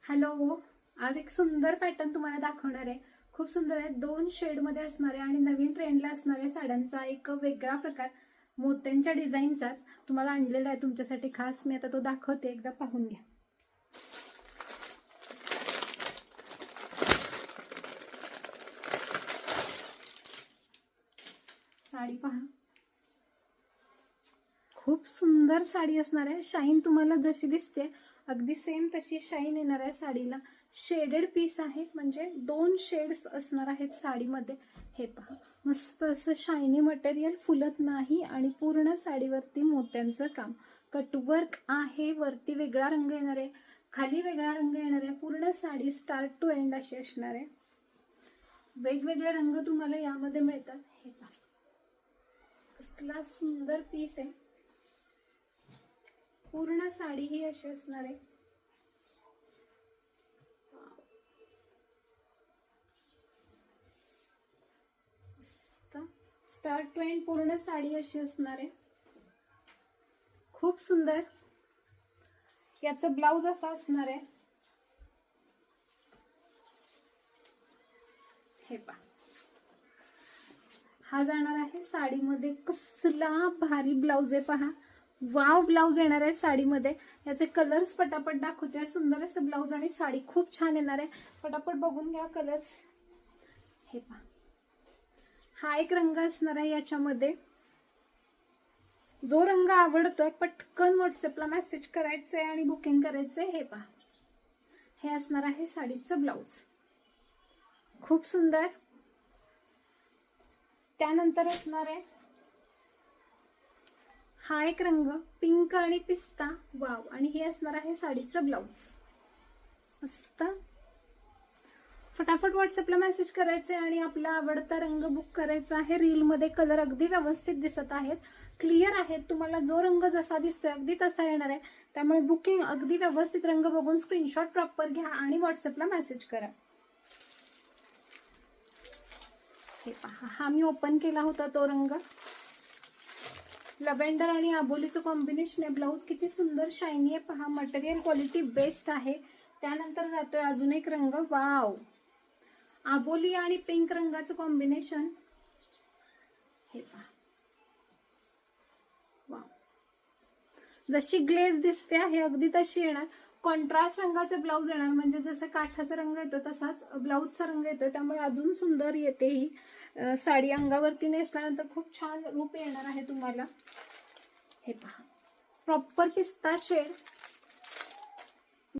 Hello, आज एक सुंदर पॅटर्न तुम्हाला दाखवणार आहे. खूप सुंदर आहे. 2 शेडमध्ये असणारे आणि नवीन ट्रेंडला असणाऱ्या साड्यांचा एक वेगळा प्रकार, मोत्यांच्या डिझाईनचाच तुम्हाला आणलेला आहे तुमच्यासाठी खास. मी आता तो दाखवते, एकदा पाहून घ्या. साडी पहा, खूप सुंदर साडी असणार आहे. शाईन तुम्हाला जशी दिसते अगदी सेम तशी शाईन येणार आहे साडीला. शेडेड पीस आहे, म्हणजे 2 शेड्स असणार आहेत साडीमध्ये. हे पहा, मस्त असं शायनी मटेरियल, फुलत नाही आणि पूर्ण साडीवरती मोत्यांचं काम. कटवर्क आहे, वरती वेगळा रंग येणार आहे, खाली वेगळा रंग येणार आहे. पूर्ण साडी स्टार्ट टू एंड अशी असणार आहे. वेगवेगळे रंग तुम्हाला यामध्ये मिळतात. हे पहा, कसला सुंदर पीस आहे. पूर्ण साडी ही अशी असणार आहे. स्टार्ट टू एंड पूर्ण साडी अशी असणार आहे. खूप सुंदर. याचं ब्लाउज असा असणार आहे. हे पहा, हा जाणार आहे साडीमध्ये. कसला भारी ब्लाउज आहे पहा. वाव ब्लाउज येणार आहे साडीमध्ये. याचे कलर्स पटापट दाखवते. सुंदर असं ब्लाउज आणि साडी खूप छान येणार आहे. पटापट बघून घ्या कलर्स. हे पहा, हा एक रंग असणार आहे याच्यामध्ये. जो रंग आवडतोय पटकन व्हॉट्सअपला मेसेज करायचंय आणि बुकिंग करायचंय. हे पहा, हे असणार आहे साडीचं ब्लाउज. खूप सुंदर. त्यानंतर असणार आहे हा एक रंग, पिंक आणि पिस्ता. वाव. आणि हे असणार आहे साडीचं ब्लाउज. मस्त. फटाफट व्हॉट्सअपला मेसेज करायचे आणि आपला आवडता रंग बुक करायचा आहे. रीलमध्ये कलर अगदी व्यवस्थित दिसत आहेत, क्लिअर आहेत. तुम्हाला जो रंग जसा दिसतोय अगदी तसा येणार आहे. त्यामुळे बुकिंग अगदी व्यवस्थित रंग बघून स्क्रीनशॉट प्रॉपर घ्या आणि व्हॉट्सअपला मेसेज करा. हे पहा, हा मी ओपन केला होता तो रंग. लव्हेंडर आणि आबोलीचं कॉम्बिनेशन आहे. ब्लाउज किती सुंदर शायनी आहे पहा. मटेरियल क्वालिटी बेस्ट आहे. त्यानंतर जातोय अजून एक रंग. वाव, आबोली आणि पिंक रंगाचं कॉम्बिनेशन. हे पहा, वाव. जशी ग्लेज दिसते आहे अगदी तशी येणार. कॉन्ट्रास्ट रंगाचे ब्लाउज येणार, म्हणजे जसं काठाचा रंग येतो तसाच ब्लाउजचा रंग येतो. त्यामुळे अजून सुंदर येते ही साडी. अंगावरती नेसल्यानंतर खूप छान रूप येणार आहे तुम्हाला. हे पहा, प्रॉपर पिस्ता शेड.